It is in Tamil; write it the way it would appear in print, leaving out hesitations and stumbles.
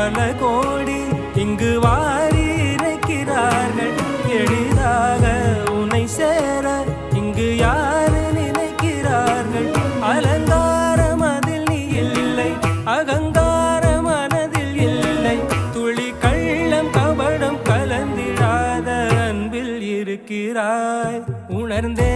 பல கோடி இங்கு வாரி இறைக்கிறார்கள். எளிதாக உன்னை சேர இங்கு யாரு நினைக்கிறார்கள்? அலங்காரம் அதில் நீ இல்லை, அகங்கார மனதில் இல்லை, துளி கள்ளம் கபடம் கலந்திடாத அன்பில் இருக்கிறாய். உணர்ந்தே